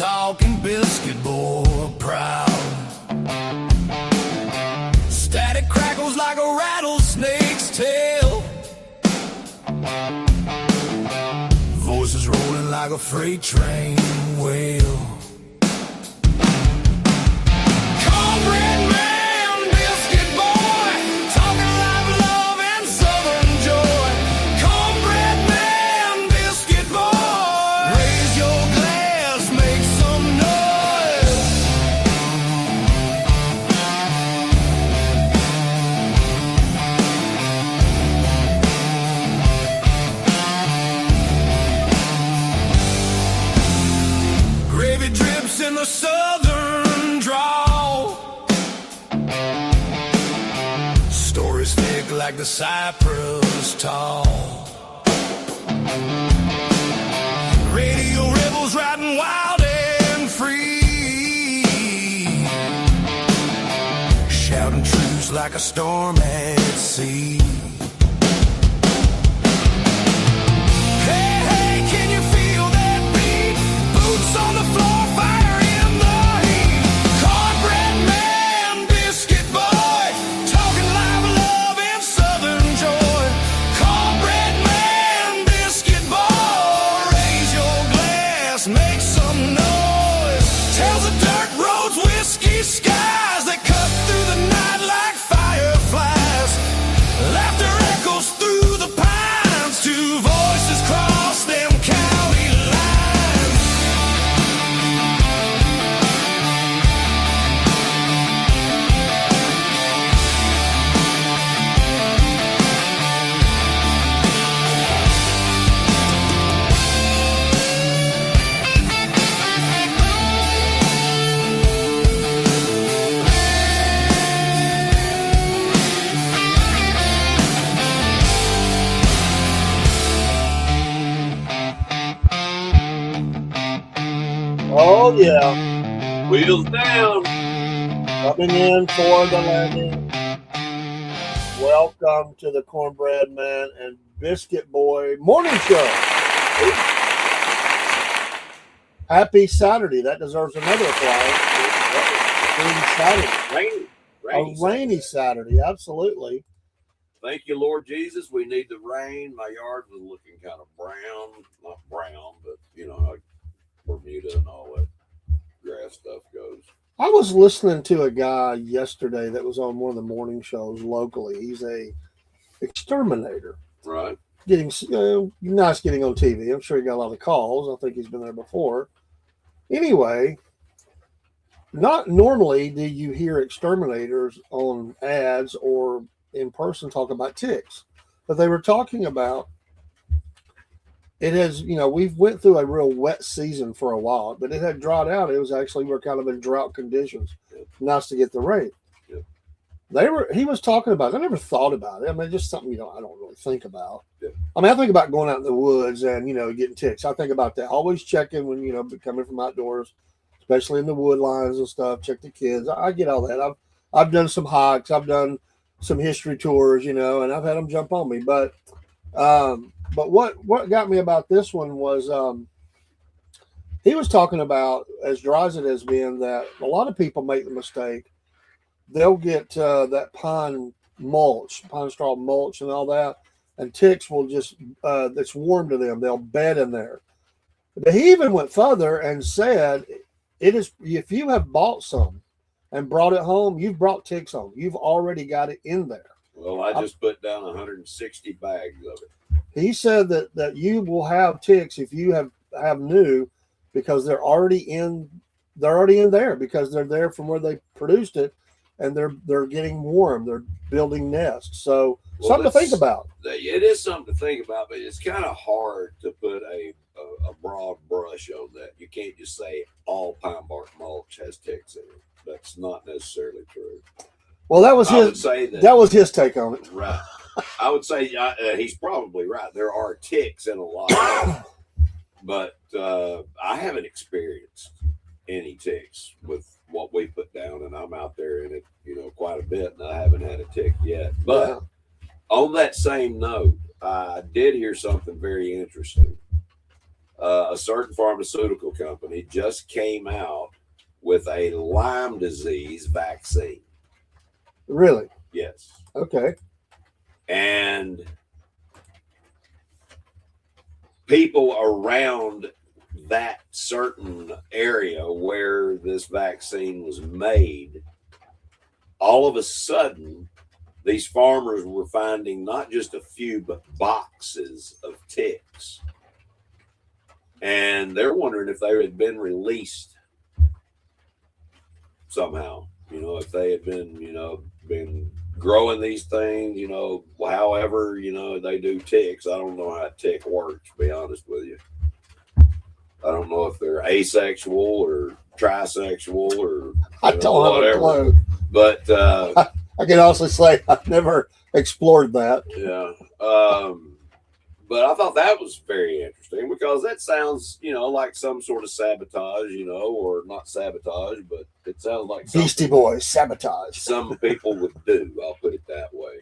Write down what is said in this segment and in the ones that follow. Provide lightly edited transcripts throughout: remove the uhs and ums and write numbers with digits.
talking biscuit boy proud. Static crackles like a rattlesnake's tail. Voices rolling like a freight train wail. Cornbread man, biscuit boy, talking live love and southern joy. Cornbread man, biscuit boy, raise your glass, make some noise. Gravy drips in the southern drawl. Stories thick like the cypress tall. Radio rebels riding wild and free, shouting truths like a storm at sea. Hey, hey, can you feel that beat? Boots on the floor, fire in the heat. Cornbread man, biscuit boy, talking live love and southern joy. Cornbread man, biscuit boy, raise your glass, make some noise. Tells the dirt roads, whiskey skies that cut through the night like fireflies. Laughter echoes through the pines, two voices cross them county lines. Oh, yeah. Wheels down. Coming in for the landing. Welcome to the Cornbread Man and Biscuit Boy Morning Show. Happy Saturday. That deserves another applause. Saturday. A rainy Saturday, absolutely. Thank you, Lord Jesus. We need the rain. My yard was looking kind of brown. Not brown, but, you know, like Bermuda and all that grass stuff goes. I was listening to a guy yesterday that was on one of the morning shows locally. He's a exterminator. Right. Getting nice getting on TV. I'm sure he got a lot of calls. I think he's been there before. Anyway, not normally do you hear exterminators on ads or in person talk about ticks, but they were talking about it has, we've went through a real wet season for a while, but it had dried out. It was actually, we're kind of in drought conditions. Yep. Nice to get the rain. Yep. He was talking about it. I never thought about it. I mean, just something, I don't really think about. Yep. I mean, I think about going out in the woods and, getting ticks. I think about that. Always checking when, coming from outdoors, especially in the wood lines and stuff, check the kids. I get all that. I've done some hikes. I've done some history tours, and I've had them jump on me. But what got me about this one was he was talking about, as dry as it has been, that a lot of people make the mistake. They'll get that pine straw mulch and all that, and ticks will just, it's warm to them. They'll bed in there. But he even went further and said, if you have bought some and brought it home, you've brought ticks home. You've already got it in there. Well, I just put down 160 bags of it. He said that you will have ticks if you have new, because they're already in there because they're there from where they produced it, and they're getting warm. They're building nests. So something to think about. It is something to think about, but it's kind of hard to put a broad brush on that. You can't just say all pine bark mulch has ticks in it. That's not necessarily true. Well, that was his take on it. Right. I would say he's probably right. There are ticks in a lot of it, but I haven't experienced any ticks with what we put down, and I'm out there in it, quite a bit, and I haven't had a tick yet. But on that same note, I did hear something very interesting. a certain pharmaceutical company just came out with a Lyme disease vaccine. Really? Yes. Okay. And people around that certain area where this vaccine was made, all of a sudden, these farmers were finding not just a few, but boxes of ticks. And they're wondering if they had been released somehow, if they had been growing these things, however, they do ticks. I don't know how a tick works, to be honest with you. I don't know if they're asexual or trisexual or I don't have a clue. But I can also say I've never explored that. Yeah. But I thought that was very interesting because that sounds, like some sort of sabotage, or not sabotage, but it sounds like Beastie Boys sabotage. Some people would do. I'll put it that way.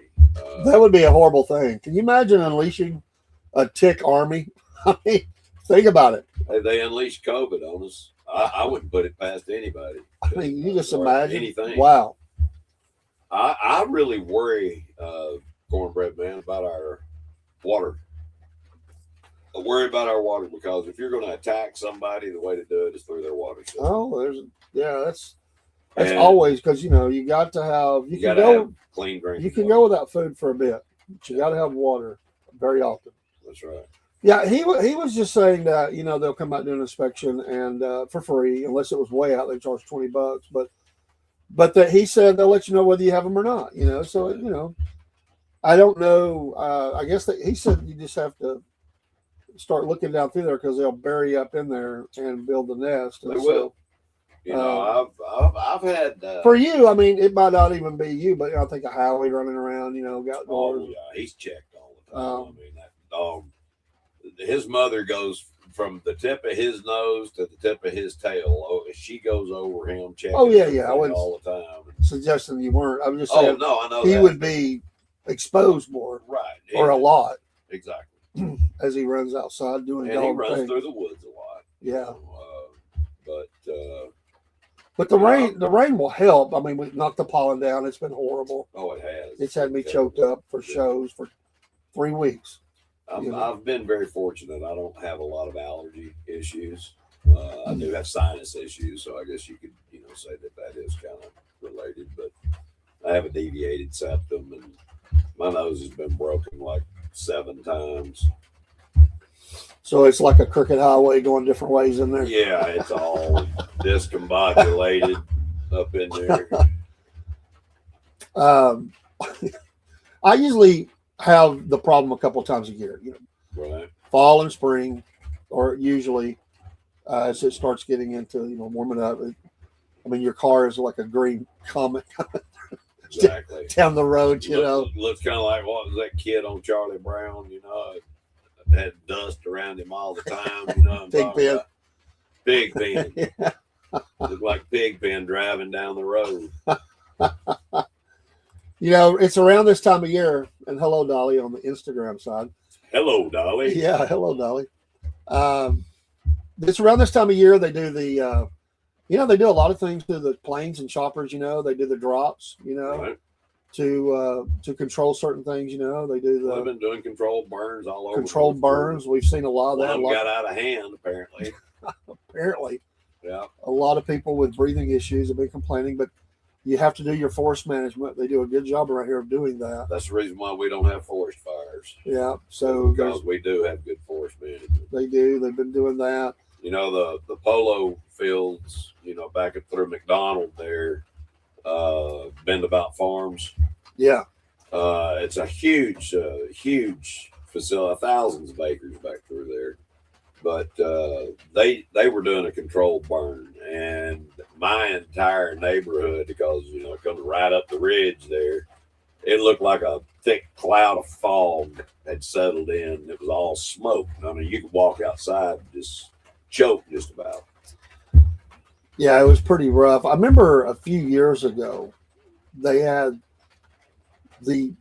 That would be a horrible thing. Can you imagine unleashing a tick army? I mean, think about it. They unleashed COVID on us. I wouldn't put it past anybody. I mean, you just imagine. Anything. Wow. I really worry, Cornbread Man, about our water. I worry about our water because if you're going to attack somebody, the way to do it is through their water system. Oh, that's always because you got to have you can go have clean drinking. You can go without food for a bit, but you got to have water very often. That's right. Yeah, he was just saying that they'll come out and do an inspection and for free unless it was way out they charge $20, but that he said they'll let you know whether you have them or not. So I don't know. I guess that he said you just have to start looking down through there because they'll bury you up in there and build the nest. They will. I've had for you. I mean, it might not even be you, but I think a Howie running around. Got doors. Oh yeah, he's checked all the time. I mean, that dog. His mother goes from the tip of his nose to the tip of his tail. Oh, she goes over him checking. Oh yeah. I wasn't all the time suggesting you weren't. I'm just saying. Oh no, I know he would be exposed more, right, or a lot, exactly, as he runs outside doing. And dog he runs things. through the woods a lot. Yeah. But the rain will help. I mean, we knocked the pollen down. It's been horrible. Oh, it has. It's had me choked up for shows for 3 weeks. I've been very fortunate. I don't have a lot of allergy issues. I do have sinus issues, so I guess you could, say that is kind of related. But I have a deviated septum, and my nose has been broken like 7 times. So it's like a crooked highway going different ways in there. Yeah, it's all discombobulated up in there. I usually have the problem a couple of times a year. Right. Fall and spring, or usually as it starts getting into warming up. I mean, your car is like a green comet Exactly. down the road. Looks kind of like what was that kid on Charlie Brown? Had dust around him all the time. Big Ben. Big Ben. Yeah. Looked like Pig Ben driving down the road. It's around this time of year, and hello, Dolly, on the Instagram side. Hello, Dolly. Yeah, hello, Dolly. It's around this time of year they do the, they do a lot of things to the planes and choppers. They do the drops. Right. To control certain things. They do I've been doing controlled burns all over. Controlled burns. We've seen a lot of that. One got out of hand, apparently. Apparently. Yeah. A lot of people with breathing issues have been complaining, but you have to do your forest management. They do a good job around here of doing that. That's the reason why we don't have forest fires. Yeah. So because we do have good forest management. They do. They've been doing that. The polo fields, back up through McDonald there, Bend About Farms. Yeah. It's a huge facility, thousands of acres back through there. But they were doing a controlled burn, and my entire neighborhood, because it comes right up the ridge there, it looked like a thick cloud of fog had settled in. It was all smoke. I mean, you could walk outside and just choke just about. Yeah, it was pretty rough. I remember a few years ago, they had the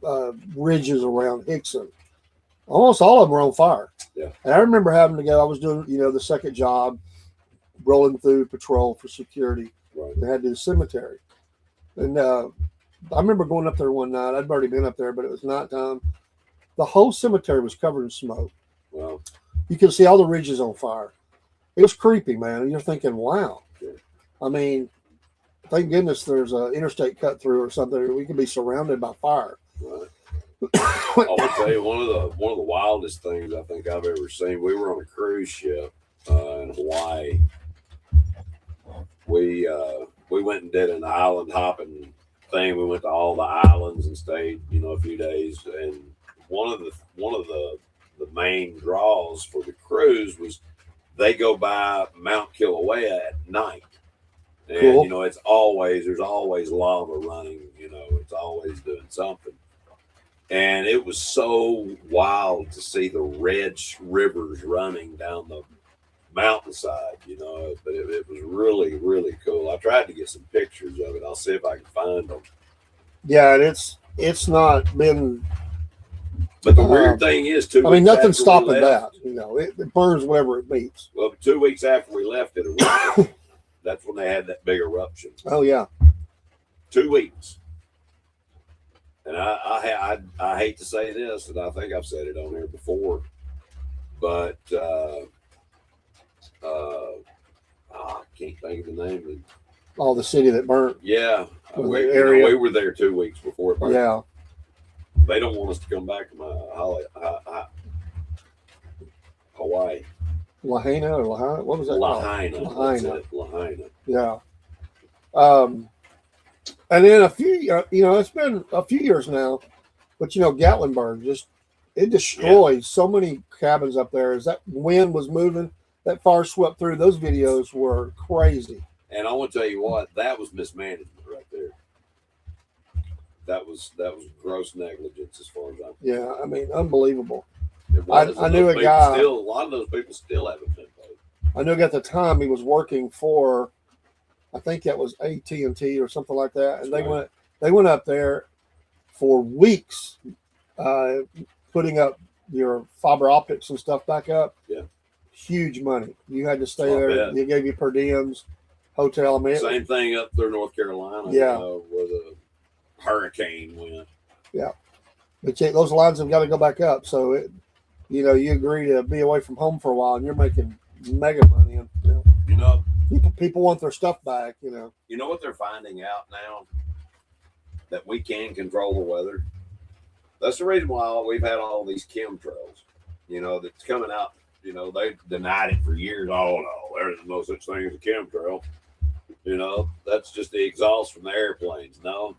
ridges around Hickson. Almost all of them were on fire. Yeah. And I remember having to go. I was doing, the second job, rolling through patrol for security. Right. They had to do the cemetery. And I remember going up there one night. I'd already been up there, but it was nighttime. The whole cemetery was covered in smoke. Wow. You could see all the ridges on fire. It was creepy, man. And you're thinking, wow. Yeah. I mean, thank goodness there's an interstate cut through or something. We could be surrounded by fire. Right. I will tell you one of the wildest things I think I've ever seen. We were on a cruise ship in Hawaii. We went and did an island hopping thing. We went to all the islands and stayed, a few days. And one of the main draws for the cruise was they go by Mount Kilauea at night. And Cool. there's always lava running, it's always doing something. And it was so wild to see the red rivers running down the mountainside, but it was really, really cool. I tried to get some pictures of it. I'll see if I can find them. Yeah, and it's not been. But the weird thing is, Nothing's stopping that. It burns whatever it meets. Well, 2 weeks after we left, it erupted. That's when they had that big eruption. Oh yeah. 2 weeks. And I hate to say this, and I think I've said it on here before, but I can't think of the name. The city that burnt. Yeah, area. We were there 2 weeks before it burned. Yeah. They don't want us to come back to Hawaii. Lahaina or Lahaina? What was that? Lahaina. Lahaina. That's it, Lahaina. Yeah. And then it's been a few years now, but Gatlinburg it destroyed so many cabins up there. As that wind was moving, that fire swept through. Those videos were crazy. And I want to tell you what, that was mismanagement right there. That was gross negligence as far as I'm concerned. Yeah, unbelievable. I knew a guy. A lot of those people still haven't been paid. I knew at the time he was working for, I think that was AT&T or something like that, and they went up there for weeks, putting up your fiber optics and stuff back up. Yeah, huge money. You had to stay there. They gave you per diems, hotel. Same thing up through North Carolina. Yeah, where the hurricane went. Yeah, but those lines have got to go back up. So you agree to be away from home for a while, and you're making mega money. And people want their stuff back. You know what they're finding out now? That we can control the weather. That's the reason why we've had all these chemtrails. That's coming out. They denied it for years. Oh no, there's no such thing as a chemtrail. That's just the exhaust from the airplanes. No,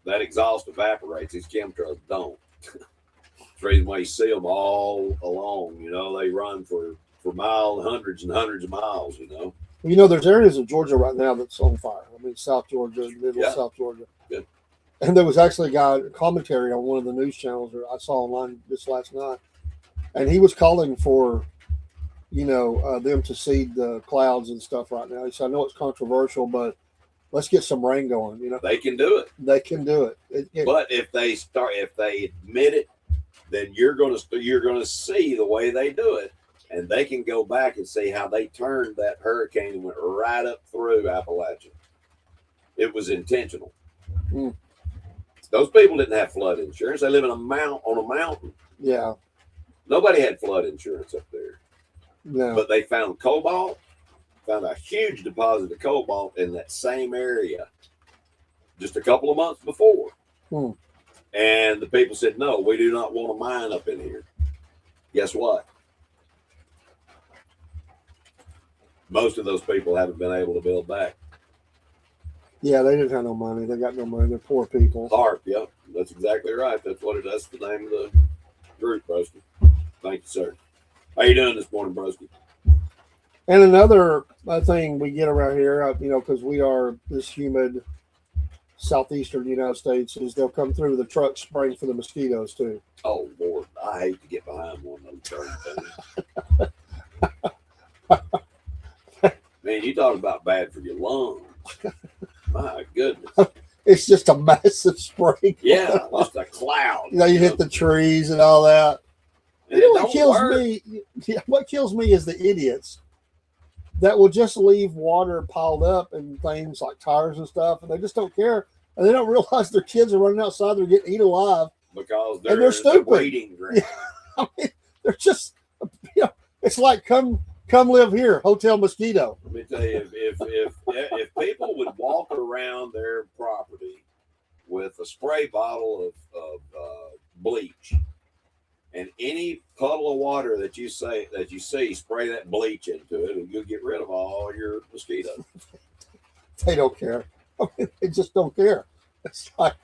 that exhaust evaporates. These chemtrails don't. That's the reason why you see them all along. They run for miles, hundreds and hundreds of miles. There's areas of Georgia right now that's on fire. South Georgia, middle South Georgia. Yeah. And there was actually a commentary on one of the news channels that I saw online just last night, and he was calling for, them to seed the clouds and stuff right now. He said, "I know it's controversial, but let's get some rain going." They can do it. They can do it. But if they admit it, then you're gonna see the way they do it, and they can go back and see how they turned that hurricane and went right up through Appalachia. It was intentional. Mm. Those people didn't have flood insurance. They live on a mountain. Yeah. Nobody had flood insurance up there. No. But they found found a huge deposit of cobalt in that same area just a couple of months before. Hmm. And the people said, no, we do not want a mine up in here. Guess what? Most of those people haven't been able to build back. Yeah, they didn't have no money. They got no money. They're poor people. HARP, yep. That's exactly right. That's the name of the group, Broski. Thank you, sir. How you doing this morning, Broski? And another thing we get around here, because we are this humid southeastern United States, is they'll come through with a truck spraying for the mosquitoes too. Oh Lord, I hate to get behind one of those darn things. Man, you talk about bad for your lungs. My goodness. It's just a massive spray. Yeah, just a cloud. You hit the trees and all that. And You know it what don't kills work. me? Yeah, what kills me is the idiots that will just leave water piled up and things like tires and stuff, and they just don't care, and they don't realize their kids are running outside, they're getting eaten alive, Because and they're they're the stupid. breeding ground. I mean, they're just, it's like come live here, Hotel Mosquito. Let me tell you, if people would walk around their property with a spray bottle of bleach, and any puddle of water that you see, spray that bleach into it, and you'll get rid of all your mosquitoes. They don't care. I mean, they just don't care. It's like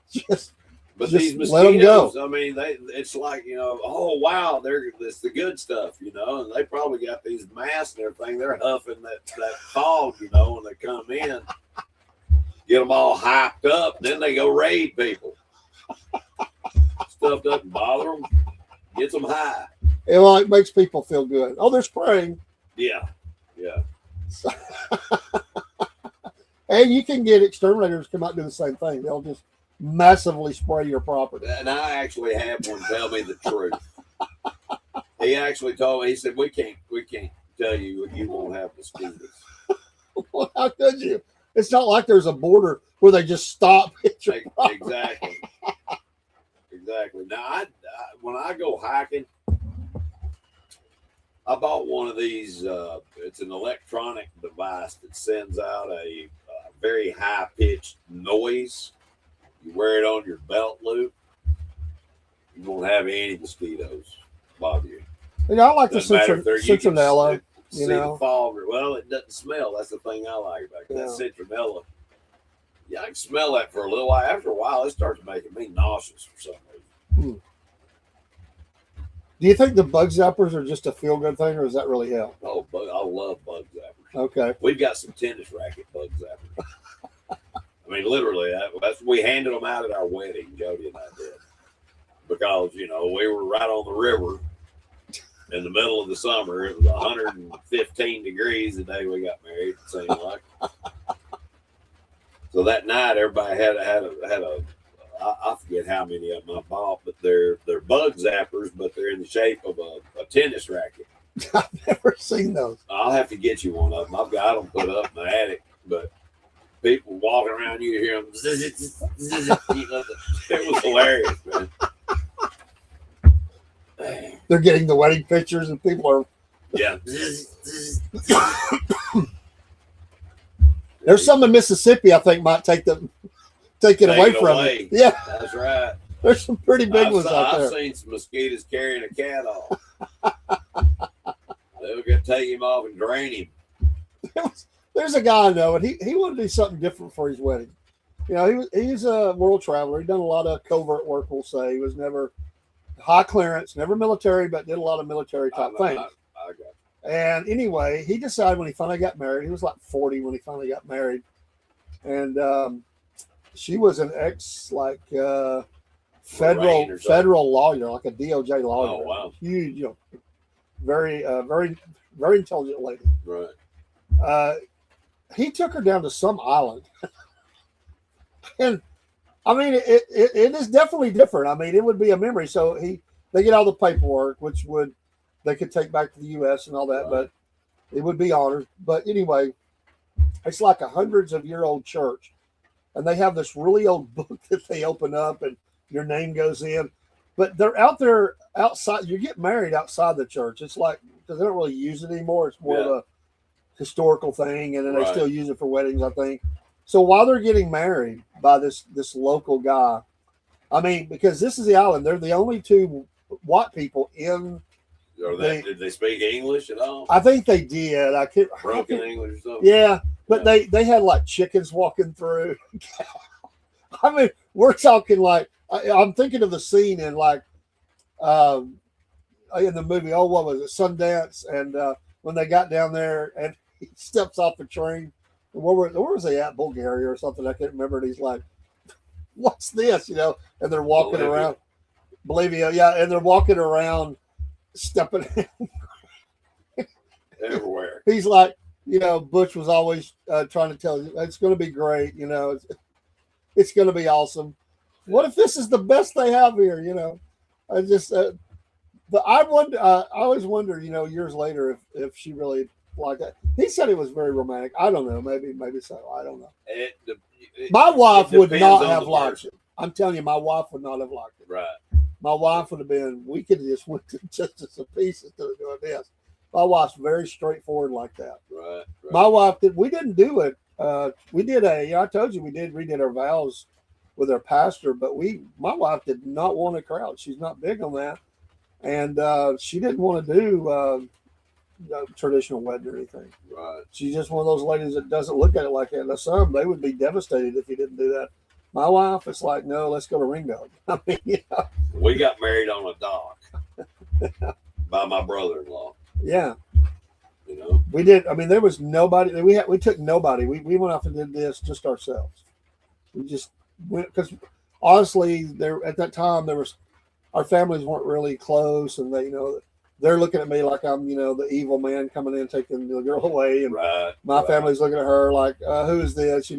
just. But Just these let 'em go. mosquitoes, I mean, it's like, oh wow, it's the good stuff, and they probably got these masks and everything. They're huffing that fog, when they come in, get them all hyped up, then they go raid people. Stuff doesn't bother them, gets them high. It makes people feel good. Oh, they're spraying. Yeah. And you can get exterminators to come out and do the same thing. They'll just massively spray your property. And I actually had one tell me the truth. He actually told me, he said, we can't tell you won't have mosquitoes. Well, how could you? It's not like there's a border where they just stop at your property. Exactly. Now, when I go hiking, I bought one of these. It's an electronic device that sends out a very high-pitched noise. You wear it on your belt loop, you won't have any mosquitoes bother you. I like the citronella. You See know, the fog. Well, it doesn't smell. That's the thing I like about it. Yeah. That citronella. Yeah, I can smell that for a little while. After a while, it starts making me nauseous for some reason. Do you think the bug zappers are just a feel-good thing, or does that really help? Oh, I love bug zappers. Okay. We've got some tennis racket bug zappers. I mean, literally, we handed them out at our wedding, Jody and I did. Because, we were right on the river in the middle of the summer. It was 115 degrees the day we got married, it seemed like. So that night, everybody had a I forget how many of them I bought, but they're bug zappers, but they're in the shape of a tennis racket. I've never seen those. I'll have to get you one of them. I've got them put up in the attic, but people walking around, you hear them. It was hilarious, man. They're getting the wedding pictures, and people are. Yeah. There's some in Mississippi I think might take it away from it. Yeah, that's right. There's some pretty big ones out there. I've seen some mosquitoes carrying a cat off. They were going to take him off and drain him. There's a guy I know, and he wanted to do something different for his wedding. He's a world traveler. He'd done a lot of covert work, we'll say. He was never high clearance, never military, but did a lot of military type things. I got you. And anyway, he decided when he finally got married, he was like 40 when he finally got married. And she was an federal lawyer, like a DOJ lawyer. Oh, wow. Huge, very, very, very intelligent lady. Right. He took her down to some island. And I mean, it is definitely different. I mean, it would be a memory. So they get all the paperwork, which they could take back to the U.S. and all that, Right. but it would be honored. But anyway, it's like a hundreds of year old church, and they have this really old book that they open up, and your name goes in. But they're out there outside. You get married outside the church. It's like, because they don't really use it anymore. It's more of a historical thing, and then they still use it for weddings, I think. So while they're getting married by this local guy, I mean, because this is the island, they're the only two white people in. Did they speak English at all? I think they did. I can't Broken English or something? Yeah, but they had like chickens walking through. I mean, we're talking like I'm thinking of the scene in like in the movie. Oh, what was it? Sundance, and when they got down there and he steps off the train. Where was they at? Bulgaria or something? I can't remember. And he's like, "What's this?" And they're walking around. Bolivia, yeah, and they're walking around, stepping everywhere. He's like, Butch was always trying to tell you it's going to be great. It's going to be awesome. What if this is the best they have here? I just But I wonder. I always wonder, years later, if she really liked that. He said it was very romantic. I don't know. Maybe so. I don't know. My wife would not have liked it. I'm telling you, my wife would not have liked it. Right. My wife would have been. We could have just went to Justice of Peace instead of doing this. My wife's very straightforward like that. Right. My wife did. We didn't do it. We did I told you we redid our vows with our pastor, but my wife did not want a crowd. She's not big on that, and she didn't want to do traditional wedding or anything. Right. She's just one of those ladies that doesn't look at it like that. Now, some they would be devastated if you didn't do that. My wife, it's like, no, let's go to Ringo. I mean, we got married on a dock by my brother-in-law. Yeah. We did. I mean, there was nobody. We took nobody. We went off and did this just ourselves. We just went because honestly, there at that time our families weren't really close, and they're looking at me like I'm the evil man coming in taking the girl away, and my family's looking at her like who is this?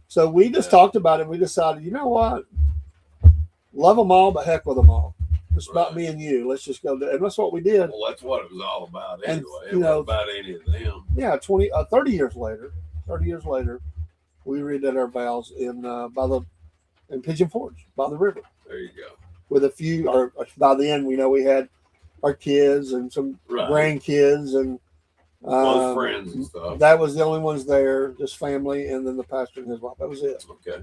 So we just talked about it. And we decided, you know what, love them all, but heck with them all. It's about me and you. Let's just go there. And that's what we did. Well, that's what it was all about anyway. And, it wasn't about any of them. Yeah, 30 years later, we redid our vows in Pigeon Forge by the river. There you go. With a few, or by the end, we had our kids and some grandkids and close friends and stuff. That was the only ones there, just family, and then the pastor and his wife. That was it. Okay.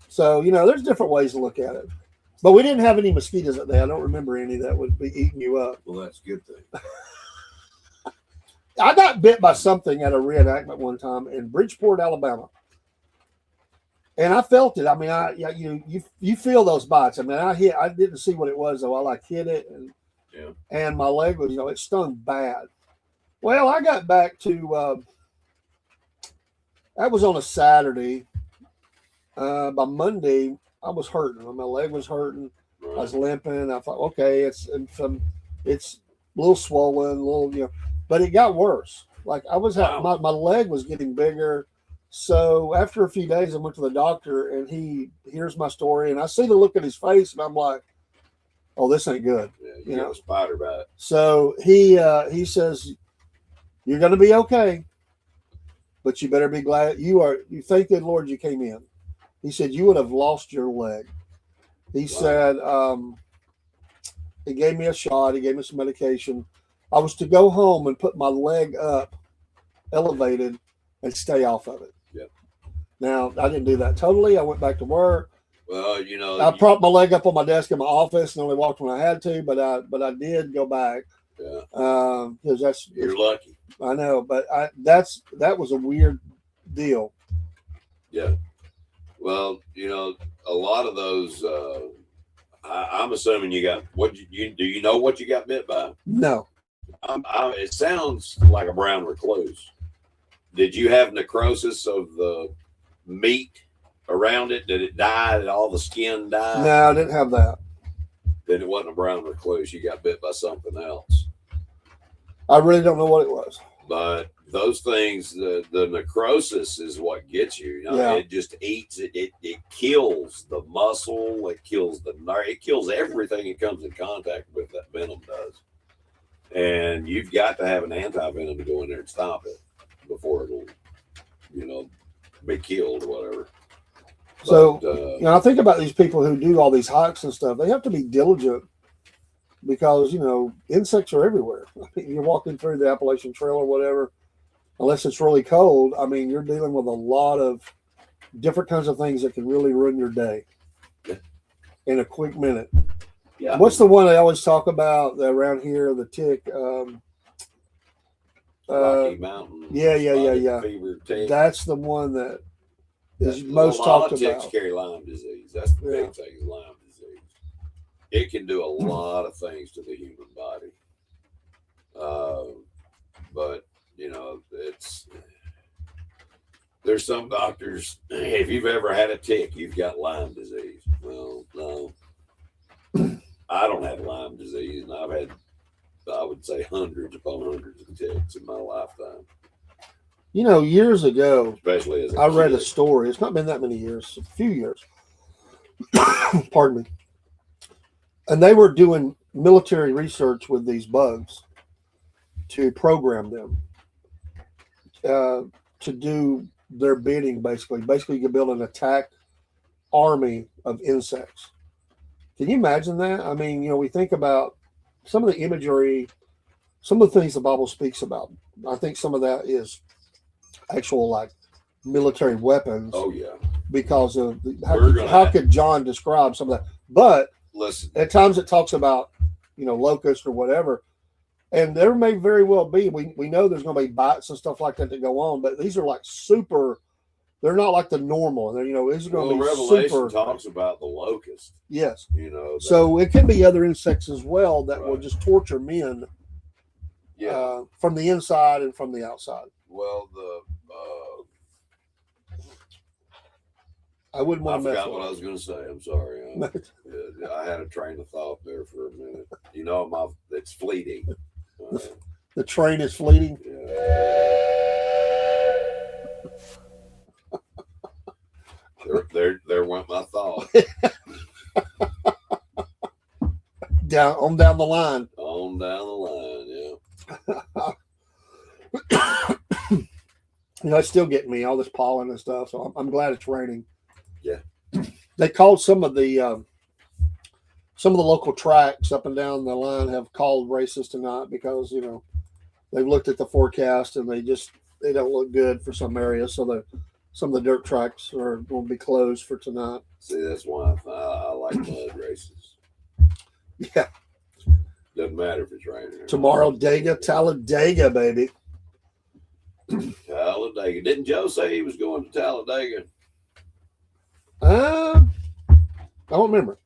So there's different ways to look at it. But we didn't have any mosquitoes that day. I don't remember any that would be eating you up. Well, that's a good thing. I got bit by something at a reenactment one time in Bridgeport, Alabama, and I felt it. I mean, you feel those bites. I mean, I didn't see what it was though. I hit it, and my leg was, it stung bad. Well, I got back to that was on a Saturday. By Monday, I was hurting. My leg was hurting. I was limping. I thought, okay, it's a little swollen, a little, but it got worse. Like I was, my leg was getting bigger. So after a few days, I went to the doctor, and he hears my story, and I see the look at his face, and I'm like, oh, this ain't good. Yeah, you got a spider bite. So he says, you're going to be okay, but you better be glad you thank the Lord you came in. He said, you would have lost your leg. He said, he gave me a shot. He gave me some medication. I was to go home and put my leg up, elevated, and stay off of it. Yep. Now, I didn't do that totally. I went back to work. Well, I propped my leg up on my desk in my office and only walked when I had to, but I did go back. Yeah. Because you're lucky. I know, but that was a weird deal. Yeah. Well, a lot of those. I'm assuming you got do you know what you got bit by? No. It sounds like a brown recluse. Did you have necrosis of the meat around it? Did it die? Did all the skin die? No, I didn't have that. Then it wasn't a brown recluse. You got bit by something else. I really don't know what it was. But those things, the necrosis is what gets you. It just eats it. It kills the muscle. It kills the nerve. It kills everything it comes in contact with. That venom does. And you've got to have an anti-venom to go in there and stop it before it'll, be killed or whatever. So, I think about these people who do all these hikes and stuff. They have to be diligent because, insects are everywhere. I mean, you're walking through the Appalachian Trail or whatever, unless it's really cold. I mean, you're dealing with a lot of different kinds of things that can really ruin your day in a quick minute. Yeah. What's the one I always talk about around here? The tick. Rocky Mountain. Yeah. Fever tick. That's the one that is most talked about. A lot of ticks carry Lyme disease. That's the big thing, is Lyme disease. It can do a lot of things to the human body. But, there's some doctors, if you've ever had a tick, you've got Lyme disease. Well, no. I don't have Lyme disease, and I've had, I would say, hundreds upon hundreds of ticks in my lifetime. Years ago, especially as I read a story. It's not been that many years, a few years. Pardon me. And they were doing military research with these bugs to program them to do their bidding. Basically, you can build an attack army of insects. Can you imagine that? I mean, we think about some of the imagery, some of the things the Bible speaks about. I think some of that is actual like military weapons. Oh yeah. Because of how could John describe some of that? But listen, at times it talks about locusts or whatever, and there may very well be. We know there's going to be bites and stuff like that go on, but these are like super. They're not like the normal. They're these are going to be Revelation super. Talks about the locust. Yes. So it can be other insects as well that will just torture men. Yeah. From the inside and from the outside. Well, I wouldn't want to mess forgot with what I was going to say. I'm sorry. I had a train of thought there for a minute. It's fleeting. The train is fleeting. Yeah. there went my thought. down the line. On down the line, yeah. It's still getting me, all this pollen and stuff. So I'm glad it's raining. Yeah. They called some of the local tracks up and down the line have called races tonight because they've looked at the forecast and they don't look good for some areas. So some of the dirt tracks are going to be closed for tonight. See, that's why I like mud races. Yeah. Doesn't matter if it's raining. Tomorrow, Talladega, baby. Talladega. Didn't Joe say he was going to Talladega? I don't remember.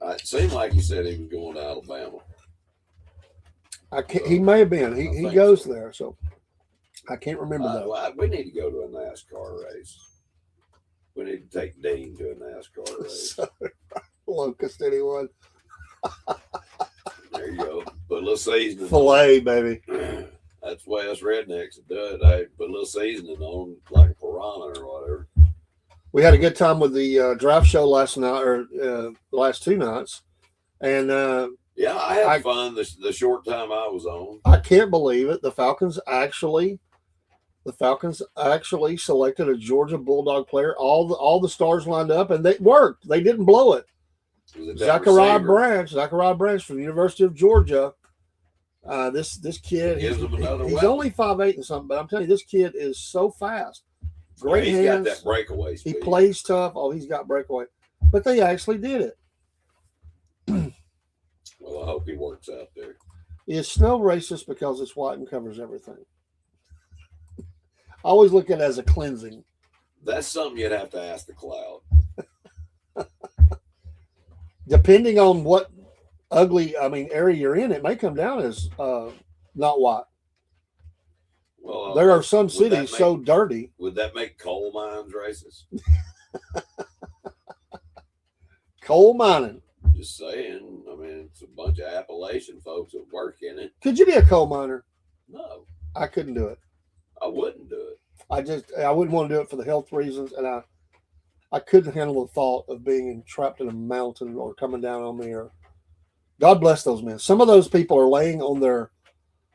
It seemed like he said he was going to Alabama. He may have been. He goes there, so I can't remember that. Well, we need to go to a NASCAR race. We need to take Dean to a NASCAR race. Locust, anyone? There you go. Put a little seasoning. Filet, baby. That's the way us rednecks do it. They put a little seasoning on, like a piranha or whatever. We had a good time with the draft show last night, or the last 2 nights, and yeah, I had fun the short time I was on. I can't believe it. The Falcons actually selected a Georgia Bulldog player. All the stars lined up, and they worked. They didn't blow it. Zachariah Branch from the University of Georgia. This kid, he's only 5'8" and something, but I'm telling you, this kid is so fast. Great hands. He's got that breakaway speed. He plays tough. Oh, he's got breakaway. But they actually did it. Well, I hope he works out there. Is snow racist because it's white and covers everything? I always look at it as a cleansing. That's something you'd have to ask the cloud. Depending on what area you're in, it may come down as not white. Well, there are some cities so dirty. Would that make coal mines racist? Coal mining. Just saying. I mean, it's a bunch of Appalachian folks that work in it. Could you be a coal miner? No. I couldn't do it. I wouldn't do it. I wouldn't want to do it for the health reasons, and I couldn't handle the thought of being trapped in a mountain or coming down on me. Or God bless those men. Some of those people are laying on their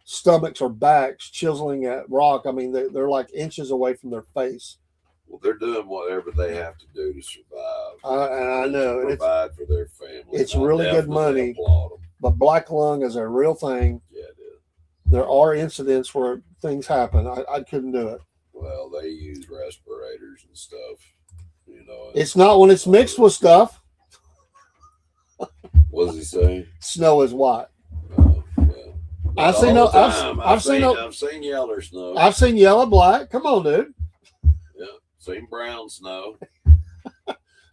stomachs or backs, chiseling at rock. I mean, they're like inches away from their face. Well, they're doing whatever they have to do to survive. And I know. Provide for their family. It's really good money. But black lung is a real thing. Yeah, it is. There are incidents where things happen. I couldn't do it. Well, they use respirators and stuff. It's not when it's mixed with stuff. What does he say? Snow is white. Yeah. I've seen yellow snow. I've seen yellow, black. Come on, dude. Yeah, seen brown snow.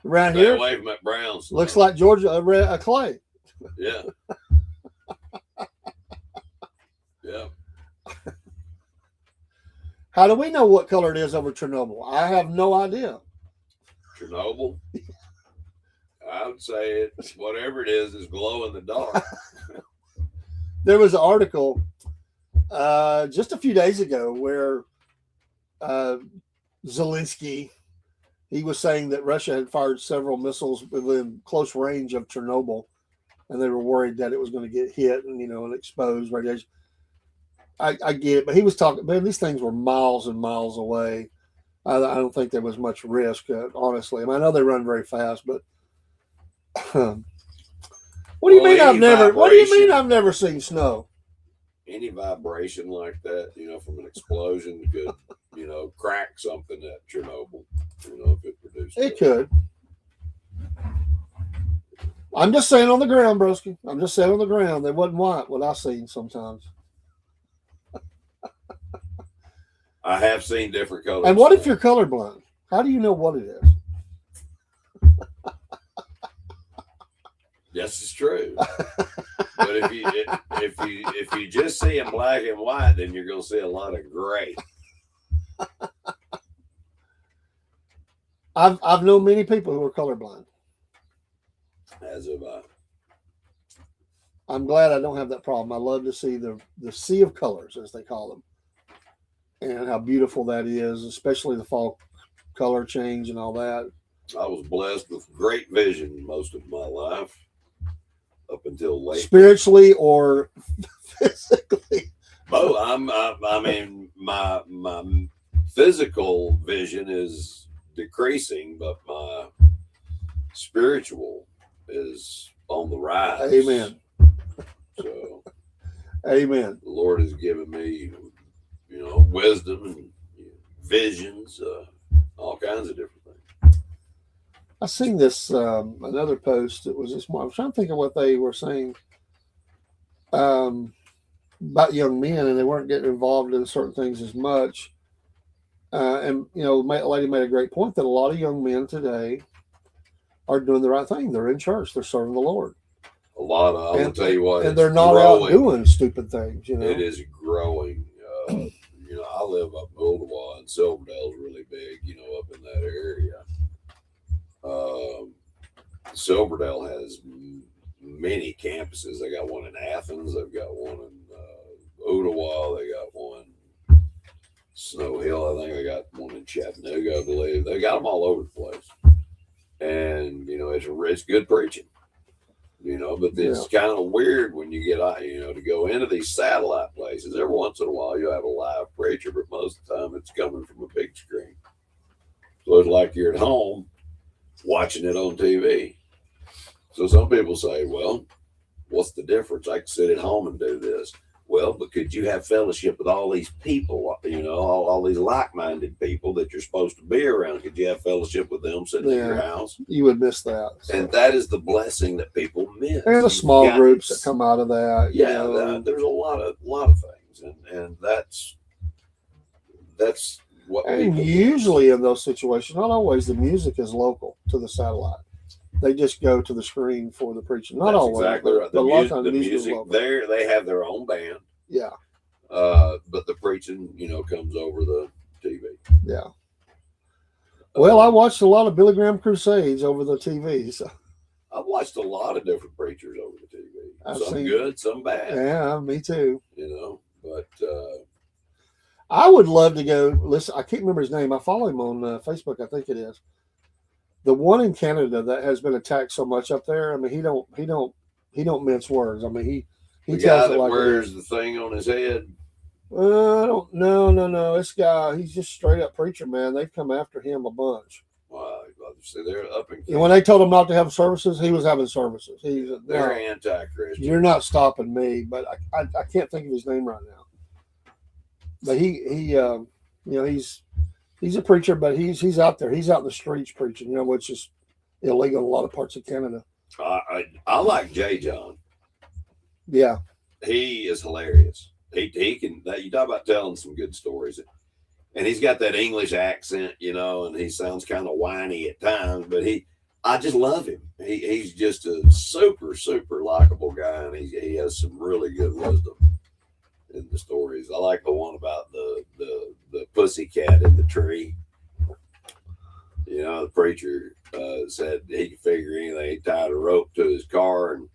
Around Stay here, away from that brown snow. looks like Georgia, a clay. Yeah. Yeah. How do we know what color it is over Chernobyl? I have no idea. Chernobyl? I would say whatever it is glow in the dark. There was an article just a few days ago where Zelensky, he was saying that Russia had fired several missiles within close range of Chernobyl, and they were worried that it was going to get hit and and exposed radiation. I get it, but he was talking. Man, these things were miles and miles away. I don't think there was much risk, honestly. I know they run very fast, but what do you mean I've never? What do you mean I've never seen snow? Any vibration like that, from an explosion could, crack something at Chernobyl. If it produced it could. I'm just saying on the ground, broski. I'm just saying on the ground. They wasn't white. What I've seen sometimes. I have seen different colors. And what if you're colorblind? How do you know what it is? Yes, it's true. But if you just see in black and white, then you're going to see a lot of gray. I've known many people who are colorblind. As have I. I'm glad I don't have that problem. I love to see the sea of colors, as they call them, and how beautiful that is, especially the fall color change and all that. I was blessed with great vision most of my life, up until late. Spiritually or physically? Oh, I mean, my physical vision is decreasing, but my spiritual is on the rise. Amen. So, amen. The Lord has given me, wisdom and visions, all kinds of different things. I seen this another post. It was this morning. I was trying to think of what they were saying about young men, and they weren't getting involved in certain things as much. And a lady made a great point that a lot of young men today are doing the right thing. They're in church. They're serving the Lord. A lot of, I'm going to tell you what, and they're not out doing stupid things. It is growing. I live up in Ooltewah, and Silverdale's really big, up in that area. Silverdale has many campuses. They got one in Athens. They've got one in Ooltewah. They got one Snow Hill. I think they got one in Chattanooga, I believe. They got them all over the place. And, it's good preaching. But it's kind of weird when you get out, to go into these satellite places. Every once in a while, you have a live preacher, but most of the time it's coming from a big screen. So it's like you're at home watching it on TV. So some people say, well, what's the difference? I can sit at home and do this. Well, but could you have fellowship with all these people, all these like-minded people that you're supposed to be around? Could you have fellowship with them sitting in your house? You would miss that. So. And that is the blessing that people miss. There's the small groups that come out of that. There's a lot of things, and that's what. And usually in those situations, not always, the music is local to the satellite. They just go to the screen for the preaching. Not always. Exactly right. But a lot of times the music there, they have their own band. Yeah. But the preaching, comes over the TV. Yeah. Well, I watched a lot of Billy Graham crusades over the TV. So. I've watched a lot of different preachers over the TV. Some good, some bad. Yeah, me too. But I would love to go listen. I can't remember his name. I follow him on Facebook. I think it is. The one in Canada that has been attacked so much up there. I mean, he don't mince words. I mean, he tells it like wears the thing on his head. No. This guy, he's just straight up preacher, man. They've come after him a bunch. Wow, see, they're up in Canada. And when they told him not to have services, he was having services. They're anti-Christian. You're not stopping me, but I can't think of his name right now. But he's a preacher, but he's out there. He's out in the streets preaching, which is illegal in a lot of parts of Canada. I like J. John. Yeah. He is hilarious. He can, you talk about telling some good stories. And he's got that English accent, and he sounds kind of whiny at times, but I just love him. He's just a super, super likable guy, and he has some really good wisdom in the stories. I like the one about the pussy cat in the tree. The preacher said he could figure anything. He tied a rope to his car, and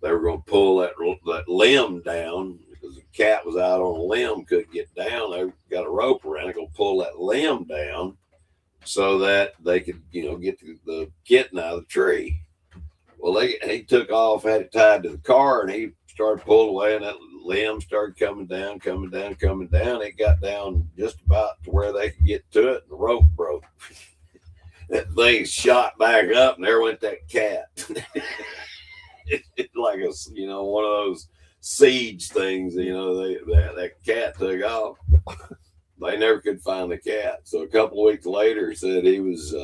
they were going to pull that limb down because the cat was out on a limb, couldn't get down. They got a rope around it, going to pull that limb down so that they could, get the kitten out of the tree. Well, he took off, had it tied to the car, and he started pulling away, and that limb started coming down, coming down, coming down. It got down just about to where they could get to it, and the rope broke. That thing shot back up, and there went that cat. It's like one of those siege things. That cat took off. They never could find the cat. So a couple of weeks later, he said he was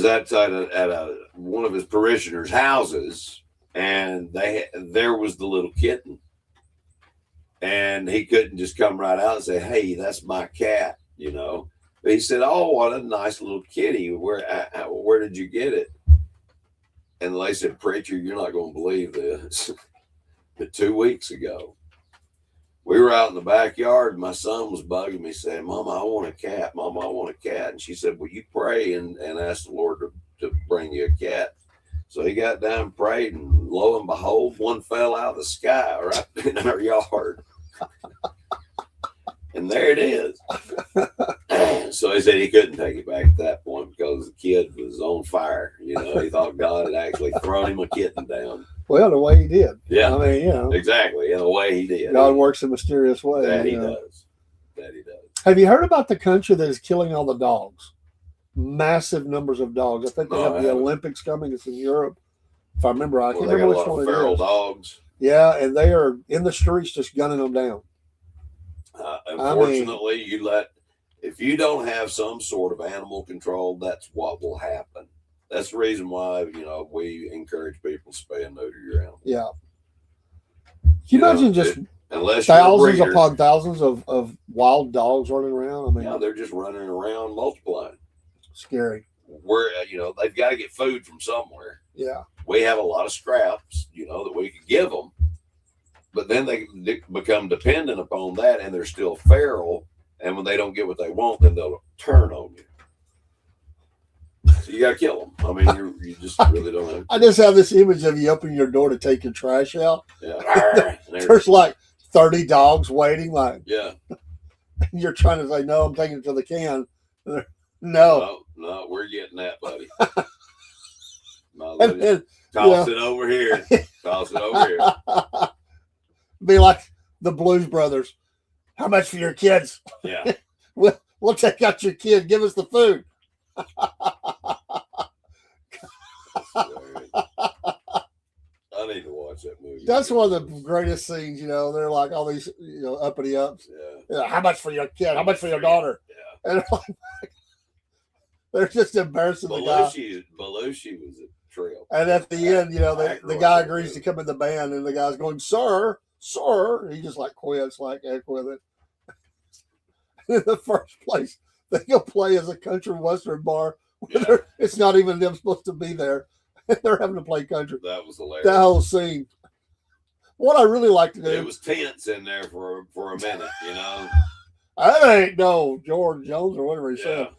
outside at one of his parishioners' houses, and there was the little kitten, and he couldn't just come right out and say, "Hey, that's my cat," But he said, "Oh, what a nice little kitty. Where did you get it?" And they said, "Preacher, you're not going to believe this, but 2 weeks ago, we were out in the backyard, and my son was bugging me saying, 'Mama, I want a cat. Mama, I want a cat.' And she said, 'Well, you pray and ask the Lord to bring you a cat.' So he got down and prayed, and lo and behold, one fell out of the sky right in our yard. And there it is." So he said he couldn't take it back at that point because the kid was on fire. He thought God had actually thrown him a kitten down. Well, the way he did. Yeah. I mean, Exactly. In a way he did. God works in mysterious ways. That he does. Have you heard about the country that is killing all the dogs? Massive numbers of dogs. I think they have the Olympics coming. It's in Europe. If I remember right. I can't remember which one it feral is. Dogs. Yeah, and they are in the streets just gunning them down. Unfortunately, if you don't have some sort of animal control, that's what will happen. That's the reason why we encourage people to spay and neuter your animals. Yeah. Can you imagine just unless thousands upon thousands of wild dogs running around? I mean, yeah, they're just running around multiplying. Scary. They've got to get food from somewhere. Yeah. We have a lot of scraps, that we could give them, but then they become dependent upon that, and they're still feral. And when they don't get what they want, then they'll turn on you. So you got to kill them. I mean, you just really don't have to. I just have this image of you opening your door to take your trash out. Yeah. There's like 30 dogs waiting, like, yeah. And you're trying to say, "No, I'm taking it to the can." No, we're getting that, buddy. And then, Toss it over here. Toss it over here. Be like the Blues Brothers. "How much for your kids?" Yeah. We'll take out your kid. Give us the food. I need to watch that movie. That's one of the greatest scenes. They're like all these uppity ups. Yeah. "How much for your kid? How much for your daughter?" Yeah. And they're just embarrassing the guy. Belushi was a trail. And at the end, the guy agrees to come in the band, and the guy's going, "Sir, sir." He just like quits, like heck with it. In the first place, they go play as a country western bar. Yeah. It's not even them supposed to be there. They're having to play country. That was hilarious. That whole scene. What I really like to do. It was tense in there for a minute, I ain't no George Jones or whatever he said.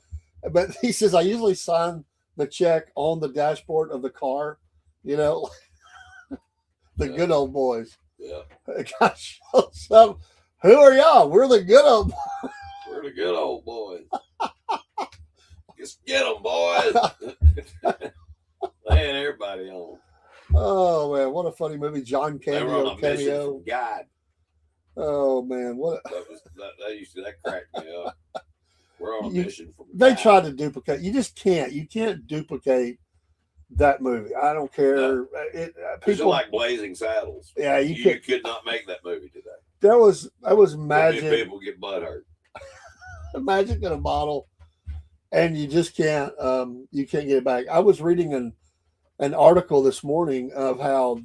But he says, "I usually sign the check on the dashboard of the car." The good old boys. Yeah. Gosh, so who are y'all? We're the good old boys. We're the good old boys. Just get them, boys. They had everybody on. Oh man, what a funny movie! John cameo. God. Oh man, what? That cracked me up. We're on a mission from. They tried to duplicate. You just can't. You can't duplicate that movie. I don't care. No. People like Blazing Saddles. Yeah, you could not make that movie today. That was magic. People get butthurt. Magic in a bottle, and you just can't. You can't get it back. I was reading an article this morning of how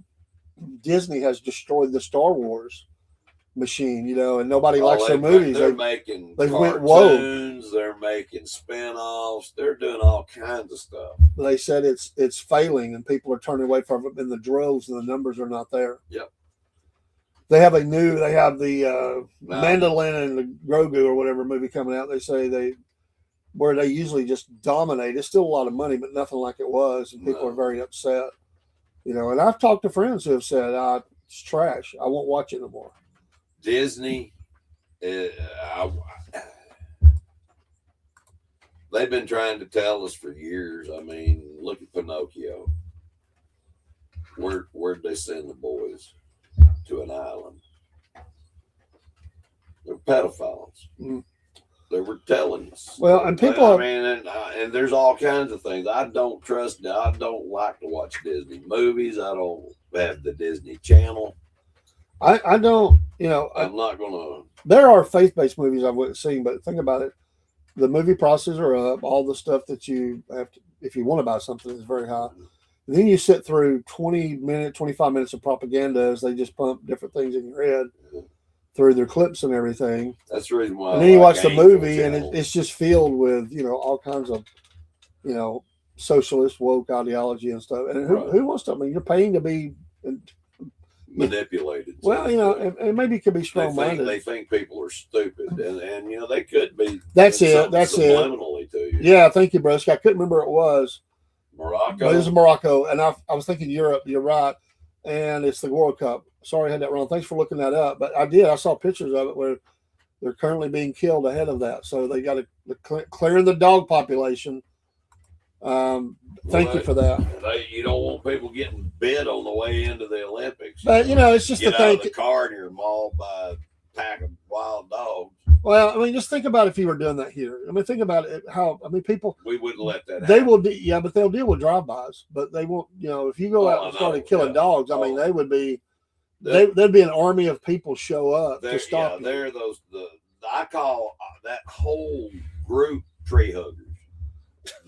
Disney has destroyed the Star Wars machine, and nobody likes their movies. They're making they went cartoons, they're making spin-offs, they're doing all kinds of stuff. They said it's failing, and people are turning away from it in the droves, and the numbers are not there. Yep. They have the Mandolin and the Grogu or whatever movie coming out. They say where they usually just dominate. It's still a lot of money, but nothing like it was, and people are very upset. And I've talked to friends who have said, "It's trash. I won't watch it no more." Disney, they've been trying to tell us for years. I mean, Look at Pinocchio. Where'd they send the boys? To an island. They're pedophiles. Mm. They were telling us. Well, and people, I mean, and there's all kinds of things. I don't like to watch Disney movies. I don't have the Disney Channel. I don't, you know, I'm not gonna. there are faith-based movies I've seen, but think about it. The movie prices are up. All the stuff that you have to, if you want to buy something, is very high. And then you sit through 25 minutes of propaganda as they just pump different things in your head through their clips and everything. That's the reason why. And then you watch the movie, and it's just filled with, you know, all kinds of, you know, socialist woke ideology and stuff. And who wants to? I mean, you're paying to be manipulated. Well, you know, and maybe it could be strong-minded. They think people are stupid, and you know they could be. That's it. That's it. Subliminally to you. Yeah, thank you, Bruce. I couldn't remember what it was. Morocco. But it was Morocco, and I was thinking Europe. You're right, and it's the World Cup. Sorry, I had that wrong. Thanks for looking that up. But I did. I saw pictures of it where they're currently being killed ahead of that. So they got to clearing the dog population. Thank you for that. You don't want people getting bit on the way into the Olympics. But you know, it's just get the out thing. of the car and you're mauled by a pack of wild dogs. Well, I mean, just think about if you were doing that here. I mean, think about it. How I mean, people. We wouldn't let that. They happen. will. Yeah, but they'll deal with drive-bys. But they won't. You know, if you go out and started killing dogs, I mean, they would be. There'd be an army of people show up to stop you. They're I call that whole group tree huggers.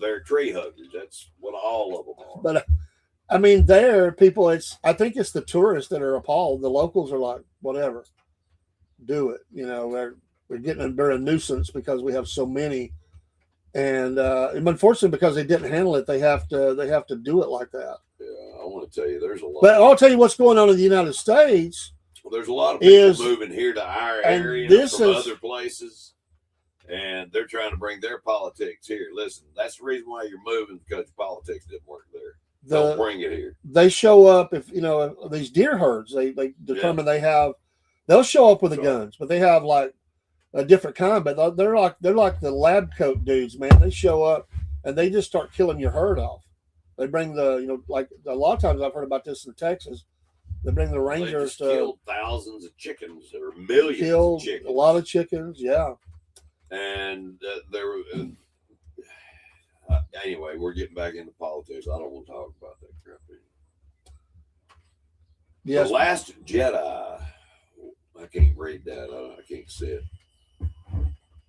They're tree huggers. That's what all of them are. But I mean, people. I think it's the tourists that are appalled. The locals are like, whatever, do it. You know, they're a nuisance because we have so many, and unfortunately, because they didn't handle it, they have to do it like that. Yeah, I want to tell you, there's a lot. But I'll tell you what's going on in the United States. Well, there's a lot of people moving here to our area from other places. And they're trying to bring their politics here. Listen, that's the reason why you're moving, because politics didn't work there. Don't bring it here. They show up if you know these deer herds. They determine they'll show up with the guns, but they have like a different kind. But they're like the lab coat dudes, man. They show up and they just start killing your herd off. They bring like a lot of times I've heard about this in Texas. They bring the rangers to killed thousands of chickens or millions of chickens. A lot of chickens, yeah. And anyway, we're getting back into politics. I don't want to talk about that crap anymore. Yes. The Last Jedi. I can't read that. I can't see it.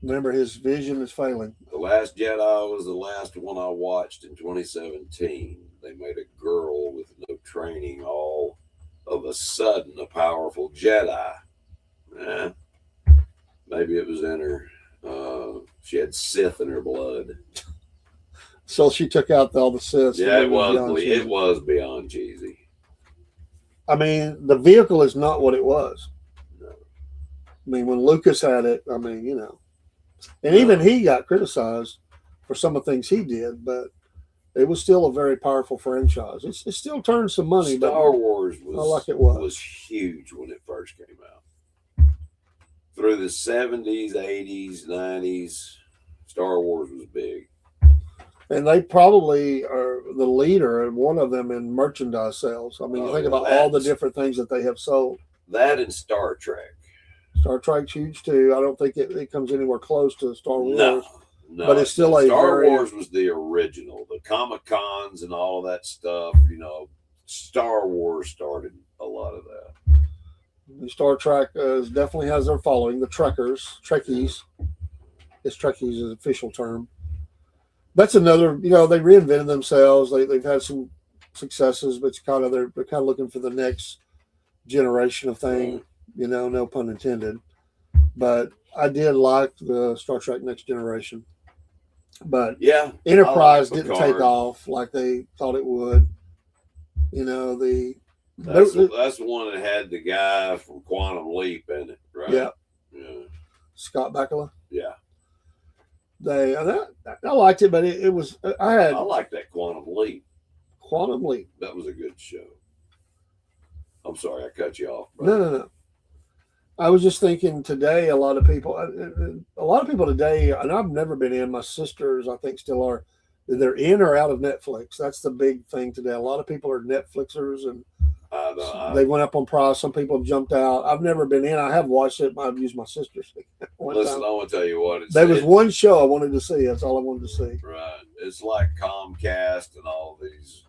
Remember, his vision is failing. The Last Jedi was the last one I watched in 2017. They made a girl with no training all of a sudden a powerful Jedi. Maybe it was in her. She had Sith in her blood. So she took out all the Sith. Yeah, it was beyond cheesy. I mean, the vehicle is not what it was. No. I mean, when Lucas had it, I mean, you know. And even he got criticized for some of the things he did, but it was still a very powerful franchise. It still turned some money. Star Wars was huge when it first came out. Through the 70s, 80s, 90s, Star Wars was big. And they probably are the leader and one of them in merchandise sales. I mean, think about all the different things that they have sold. That and Star Trek. Star Trek's huge too. I don't think it comes anywhere close to Star Wars. No, but it's still Star Wars was the original. The Comic-Cons and all of that stuff, you know, Star Wars started a lot of that. Star Trek definitely has their following. The Trekkies. It's Trekkies is an official term. That's another, you know, they reinvented themselves. They've had some successes, but they're kind of looking for the next generation of thing. You know, no pun intended. But I did like the Star Trek Next Generation. But yeah, Enterprise didn't take off like they thought it would. You know, that's the one that had the guy from Quantum Leap in it, right? Yeah. Scott Bakula. Yeah. I liked it, but it was I liked that Quantum Leap. Quantum Leap. That was a good show. I'm sorry I cut you off. No. I was just thinking today, a lot of people today, and I've never been in, my sisters, I think, still are, they're in or out of Netflix. That's the big thing today. A lot of people are Netflixers, and they went up on price. Some people have jumped out. I've never been in. I have watched it. I've used my sister's. Listen, I want to tell you what. There was one show I wanted to see. That's all I wanted to see. Right. It's like Comcast and all these,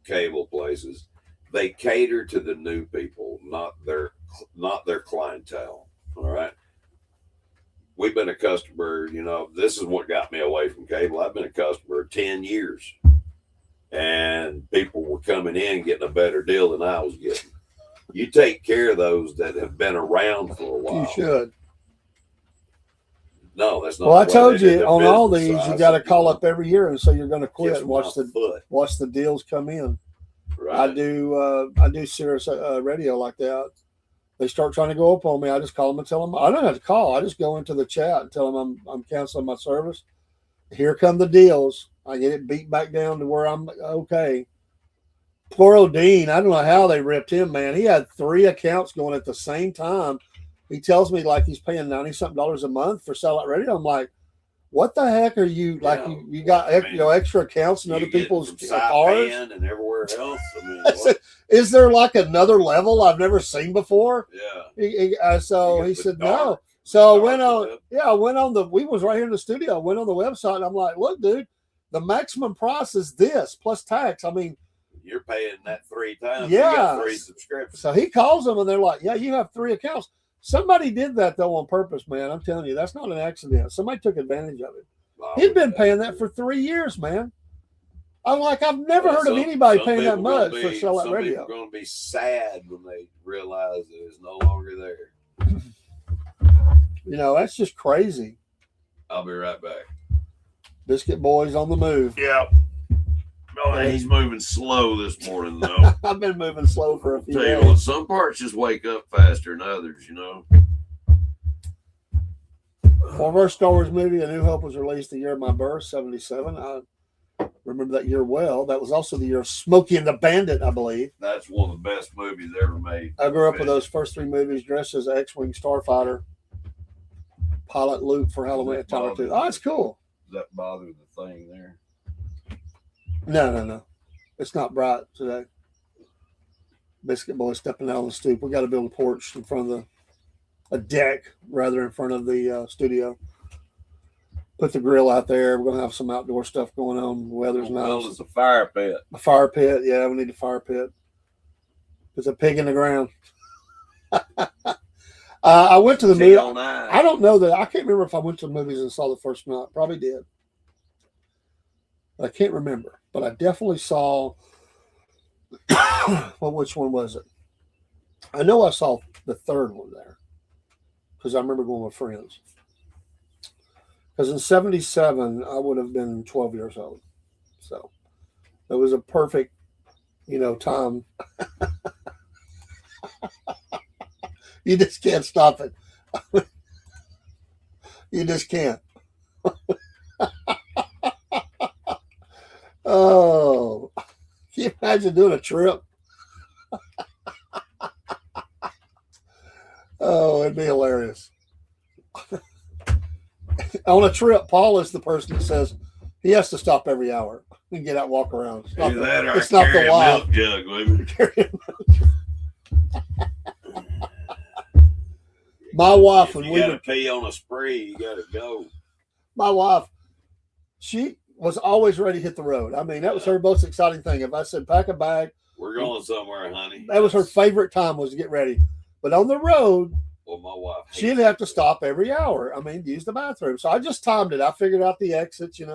cable places. They cater to the new people, not their clientele. All right. We've been a customer, this is what got me away from cable. I've been a customer 10 years. And people were coming in getting a better deal than I was getting. You take care of those that have been around for a while. You should. No, that's not. Well, I told you on all these, you got to call up every year and say you're going to quit and watch the deals come in. Right. I do Sirius radio like that. They start trying to go up on me. I just call them and tell them I don't have to call. I just go into the chat and tell them I'm canceling my service. Here come the deals. I get it beat back down to where I'm okay. Poor O'Dean, I don't know how they ripped him, man. He had 3 accounts going at the same time. He tells me like he's paying $90-something a month for satellite radio. I'm like, what the heck are you like? You got extra accounts in other people's cars and everywhere else. Is there like another level I've never seen before? Yeah. So he said no. So I went on. We was right here in the studio. I went on the website and I'm like, look, dude, the maximum price is this plus tax. I mean, you're paying that 3 times. Yeah. You got 3 subscriptions. So he calls them and they're like, yeah, you have 3 accounts. Somebody did that though on purpose, man. I'm telling you, that's not an accident. Somebody took advantage of it. He'd been paying that for 3 years, man. I'm like, I've never heard of anybody paying that much for satellite radio. Some people are going to be sad when they realize that it's no longer there. That's just crazy. I'll be right back. Biscuit Boy's on the move. Yeah. Oh, he's moving slow this morning, though. I've been moving slow for a few days. Tell you what, some parts just wake up faster than others, Our first Star Wars movie, A New Hope, was released the year of my birth, 77. I remember that year well. That was also the year of Smokey and the Bandit, I believe. That's one of the best movies ever made. I grew up with those first 3 movies, dressed as an X-Wing starfighter, pilot Luke for Halloween at time or 2. Oh, it's cool. Does that bother the thing there? No. It's not bright today. Biscuit Boy stepping out on the stoop. We got to build a porch in front of a deck rather in front of the studio. Put the grill out there. We're going to have some outdoor stuff going on. The weather's nice. Well, it's a fire pit. A fire pit. Yeah, we need a fire pit. There's a pig in the ground. I went to the movie. I don't know that. I can't remember if I went to the movies and saw the first one. Probably did. I can't remember. But I definitely saw. Well, which one was it? I know I saw the third one there because I remember going with friends. Because in 77, I would have been 12 years old. So it was a perfect, time. You just can't stop it. You just can't. Oh, can you imagine doing a trip? Oh, it'd be hilarious. On a trip, Paul is the person that says he has to stop every hour and get out and walk around. It's not the wild. Milk jug with me. My wife, when we got to pee on a spree, you got to go. My wife, she was always ready to hit the road. I mean, that was her most exciting thing. If I said pack a bag, we're going somewhere, honey. That was her favorite time, was to get ready. But on the road, well, my wife, she'd have to stop every hour. I mean, use the bathroom. So I just timed it. I figured out the exits, And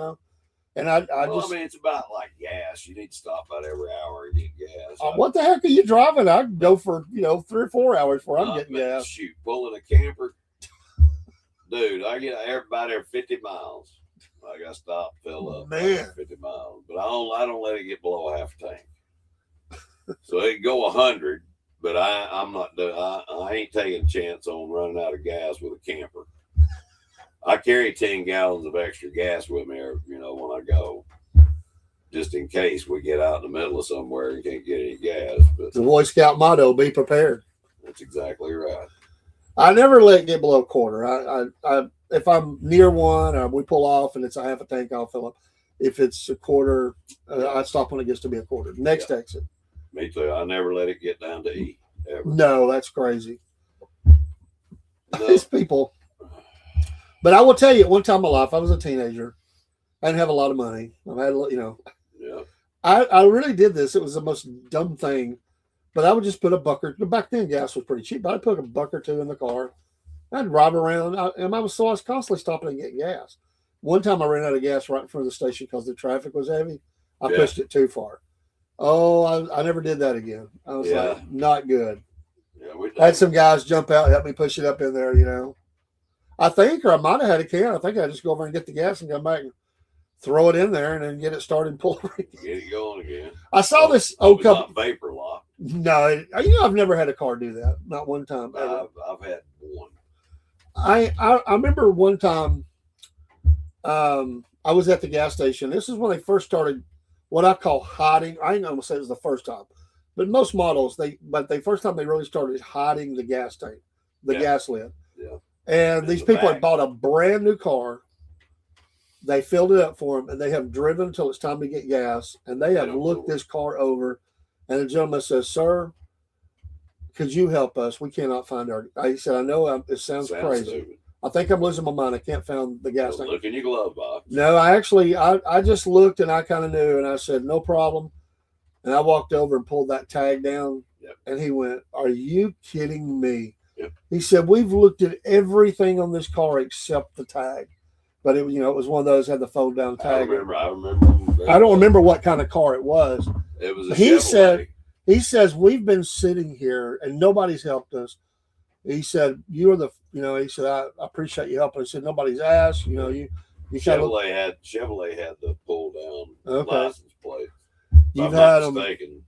it's about like gas. You need to stop about every hour and get gas. What the heck are you driving? I can go for 3 or 4 hours before I'm getting gas. Shoot, pulling a camper, dude. I get everybody there 50 miles. I got to stop, fill up, man. 50 miles. But I don't let it get below half a tank. So it can go 100, but I'm not. I ain't taking a chance on running out of gas with a camper. I carry 10 gallons of extra gas with me, when I go, just in case we get out in the middle of somewhere and can't get any gas. But the Boy Scout motto: be prepared. That's exactly right. I never let it get below a quarter. I if I'm near one or we pull off and it's a half a tank, I'll fill up. If it's a quarter, I stop when it gets to be a quarter. Next exit. Me too. I never let it get down to E ever. No, that's crazy. No. These people. But I will tell you, one time in my life, I was a teenager. I didn't have a lot of money. I had, Yeah. I really did this. It was the most dumb thing. But I would just put a buck or back then gas was pretty cheap. But I'd put a buck or two in the car. I'd drive around, and I was constantly stopping and getting gas. One time I ran out of gas right in front of the station because the traffic was heavy. I pushed it too far. Oh, I never did that again. I was like, not good. Yeah, I had some guys jump out, help me push it up in there, I think, or I might have had a can. I think I just go over and get the gas and come back and throw it in there and then get it started and pull it. Get it going again. I saw this old couple. Not vapor lock. No, I've never had a car do that. Not one time. Ever. I've had one. I remember one time I was at the gas station. This is when they first started what I call hiding. I ain't gonna say it was the first time, but most models the first time they really started hiding the gas tank, the gas lid. Yeah. And these people had bought a brand new car. They filled it up for them, and they have driven until it's time to get gas. And they have looked this car over, and the gentleman says, "Sir, could you help us? We cannot find our." He said, "I know it sounds crazy. Stupid. I think I'm losing my mind. I can't find the gas tank." Look in your glove box. No, I just looked, and I kind of knew, and I said, "No problem." And I walked over and pulled that tag down, and he went, "Are you kidding me?" Yep. He said, "We've looked at everything on this car except the tag." But it was one of those had the fold down tag. I remember. I don't remember what kind of car it was. It was a Chevrolet. He says, "We've been sitting here and nobody's helped us." He said, "You're the," he said, "I appreciate you helping." He said, "Nobody's asked." You Chevrolet had the pull down license plate. You've had them.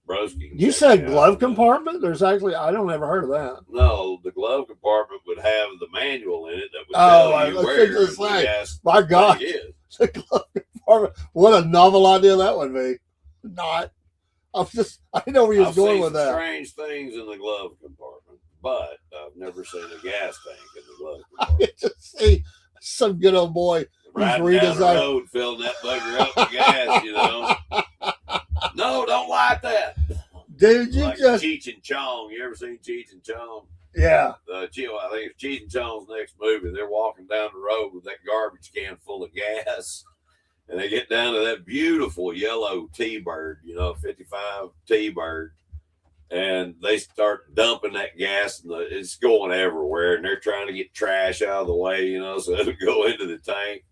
Broski. You said glove compartment? There's actually, I don't ever heard of that. No, the glove compartment would have the manual in it that would tell you where the gas. My God, the glove compartment. What a novel idea that would be. Not. I didn't know where you was going with that. Strange things in the glove compartment, but I've never seen a gas tank in the glove compartment. I just see some good old boy. Riding down the road, filling that bugger up with gas, No, don't like that. Dude, you just Cheech and Chong. You ever seen Cheech and Chong? Yeah. I think it's Cheech and Chong's next movie. They're walking down the road with that garbage can full of gas. And they get down to that beautiful yellow T-Bird, 55 T-Bird. And they start dumping that gas, and it's going everywhere. And they're trying to get trash out of the way, so it'll go into the tank.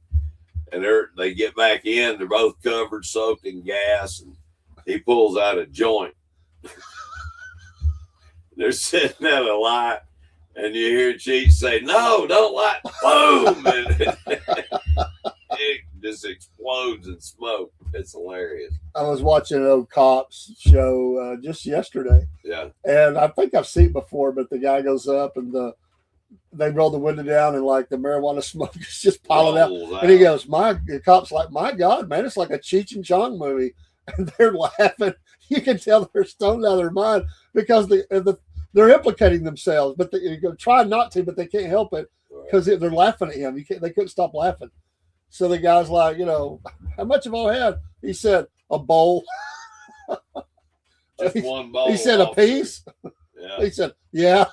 And they get back in. They're both covered, soaked in gas. And he pulls out a joint. They're sitting at a light, and you hear Cheech say, "No, don't light." Boom! And it just explodes in smoke. It's hilarious. I was watching an old Cops show just yesterday. Yeah. And I think I've seen it before, but the guy goes up and they roll the window down and like the marijuana smoke is just piling out. And he goes, the cop's like, "My God, man, it's like a Cheech and Chong movie." And they're laughing. You can tell they're stoned out of their mind because they're implicating themselves, but they try not to, but they can't help it because they're laughing at him. They couldn't stop laughing. So the guy's like, "How much have I had?" He said, "A bowl." Just one bowl. He said, "A piece?" Yeah. He said, "Yeah."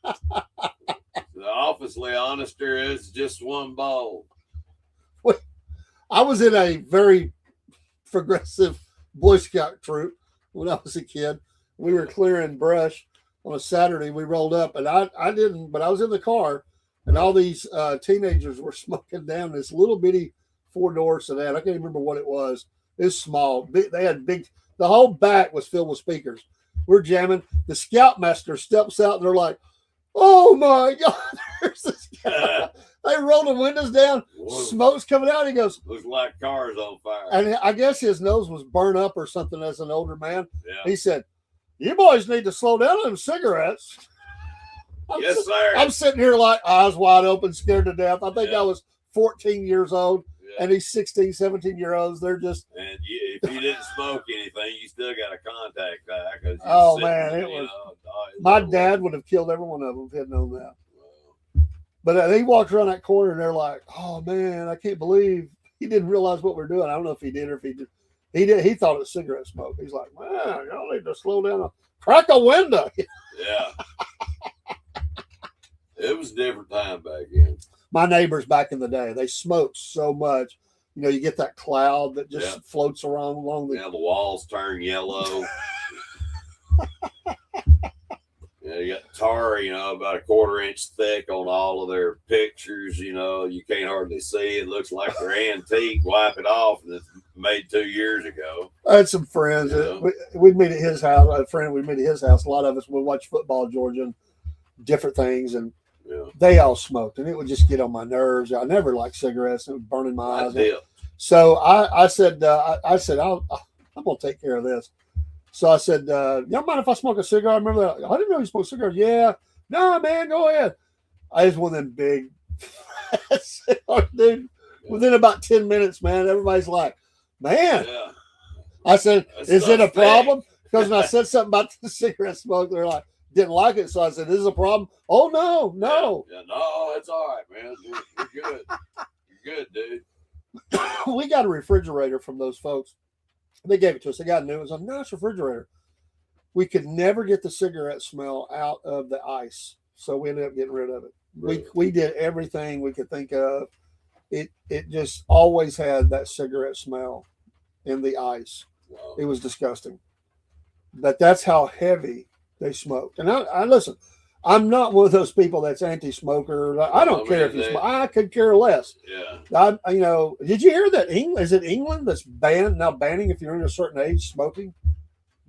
The officely honester is just one bowl. I was in a very progressive Boy Scout troop when I was a kid. We were clearing brush on a Saturday. We rolled up, and I didn't, but I was in the car, and all these teenagers were smoking down this little bitty 4-door sedan. I can't even remember what it was. It's small. They had big. The whole back was filled with speakers. We're jamming. The Scoutmaster steps out, and they're like, "Oh my God, there's this guy." They roll the windows down, smoke's coming out. He goes, "Looks like cars on fire." And I guess his nose was burned up or something as an older man. Yeah. He said, "You boys need to slow down on them cigarettes." Yes, sir. I'm sitting here like eyes wide open, scared to death. I think I was 14 years old, and these 16, 17-year-olds, they're just. And if you didn't smoke anything, you still got a contact back. Oh, man, it was. My dad would have killed every one of them if he had known that. But he walked around that corner and they're like, "Oh man, I can't believe he didn't realize what we're doing." I don't know if he did or if he did. He did. He thought it was cigarette smoke. He's like, "Man, y'all need to slow down. Crack a window." Yeah. It was a different time back then. My neighbors back in the day, they smoked so much. You know, you get that cloud that just floats around along the. Yeah, the walls turn yellow. Yeah, you got tar, about a 1/4 inch thick on all of their pictures. You can't hardly see. It looks like they're antique. Wipe it off, and it's made 2 years ago. I had some friends. We'd meet at his house. A friend we'd meet at his house. A lot of us would watch football, Georgia, and different things, and they all smoked, and it would just get on my nerves. I never liked cigarettes. It was burning my eyes. So I said, I'm gonna take care of this. So I said, you don't mind if I smoke a cigar? I remember that. I didn't know you smoked cigars. Yeah. No, man, go ahead. I just one of them big cigars, dude. Within about 10 minutes, man, everybody's like, man. Yeah. I said, is it a problem? Because when I said something about the cigarette smoke, they're like, didn't like it. So I said, this is a problem. Oh, no. Yeah, no, it's all right, man. You're good. You're good, dude. We got a refrigerator from those folks. They gave it to us. They got a new. It was a nice refrigerator. We could never get the cigarette smell out of the ice, so we ended up getting rid of it. Really? We did everything we could think of. It just always had that cigarette smell in the ice. Wow. It was disgusting. But that's how heavy they smoked. And I listen. I'm not one of those people that's anti-smoker. I don't care if you smoke. I could care less. Yeah. Did you hear that England, is it England that's banning if you're under a certain age smoking?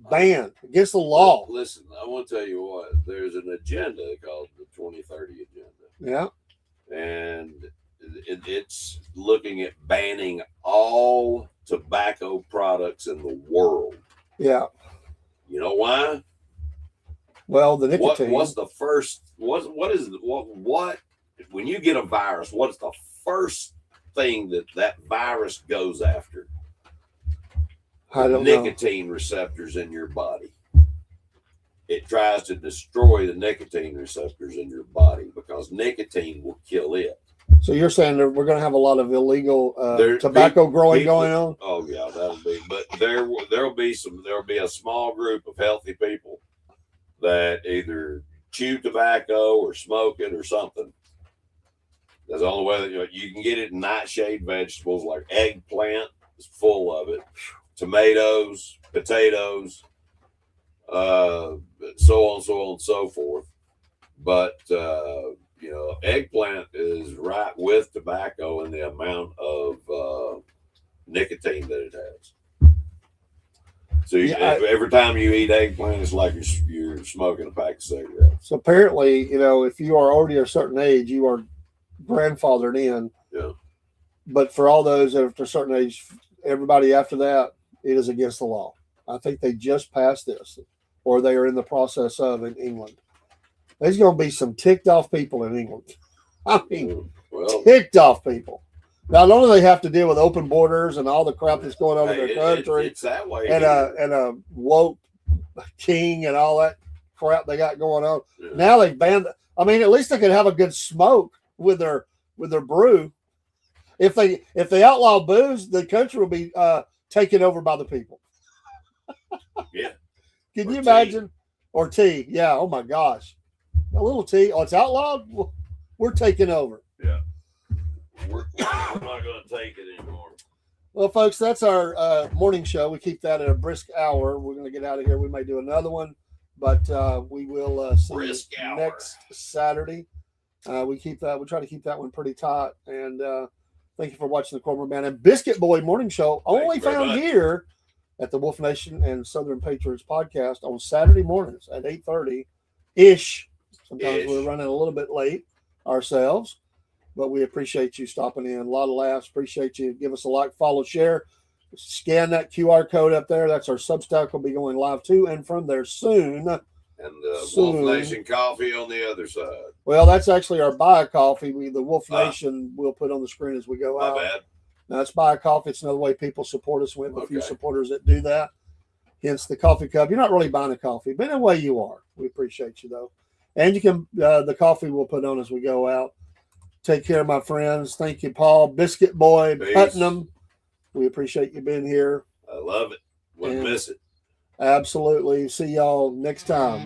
Banned against the law. Listen, I want to tell you what. There's an agenda called the 2030 agenda. Yeah. And it's looking at banning all tobacco products in the world. Yeah. You know why? Well, the nicotine. What's the first? What when you get a virus? What is the first thing that virus goes after? I don't know. Nicotine receptors in your body. It tries to destroy the nicotine receptors in your body because nicotine will kill it. So you're saying that we're going to have a lot of illegal tobacco growing going on? Oh yeah, that'll be. But there'll be a small group of healthy people that either chew tobacco or smoke it or something. That's the only way that you can get it in nightshade vegetables like eggplant is full of it, tomatoes, potatoes, so on and so forth. But eggplant is right with tobacco in the amount of nicotine that it has. So every time you eat eggplant, it's like you're smoking a pack of cigarettes. So apparently, if you are already a certain age, you are grandfathered in. Yeah. But for all those after a certain age, everybody after that, it is against the law. I think they just passed this, or they are in the process of in England. There's going to be some ticked off people in England. I mean, ticked off people. Not only do they have to deal with open borders and all the crap that's going on in their country, it's that way, and a woke king and all that crap they got going on. Yeah. Now they banned. I mean, at least they could have a good smoke with their brew. If they outlaw booze, the country will be taken over by the people. Yeah. Can you imagine? Or tea? Yeah. Oh my gosh, a little tea. Oh, it's outlawed. We're taking over. Yeah. We're not going to take it anymore. Well, folks, that's our morning show. We keep that at a brisk hour. We're going to get out of here. We may do another one, but we will see you next Saturday. We try to keep that one pretty tight. And thank you for watching the Cornbread Man and Biscuit Boy Morning Show. Only found here at the Wolf Nation and Southern Patriots podcast on Saturday mornings at 8:30-ish. Sometimes we're running a little bit late ourselves. But we appreciate you stopping in. A lot of laughs. Appreciate you. Give us a like, follow, share. Scan that QR code up there. That's our Substack. Will be going live to and from there soon. And the Wolf Nation coffee on the other side. Well, that's actually our buy coffee. The Wolf Nation we'll put on the screen as we go out. My bad. Now, that's buy coffee. It's another way people support us. We have a few supporters that do that. Hence the coffee cup. You're not really buying a coffee, but in a way you are. We appreciate you, though. And you can the coffee we'll put on as we go out. Take care, my friends. Thank you, Paul. Biscuit Boy, Peace. Putnam. We appreciate you being here. I love it. Wouldn't And miss it. Absolutely. See y'all next time.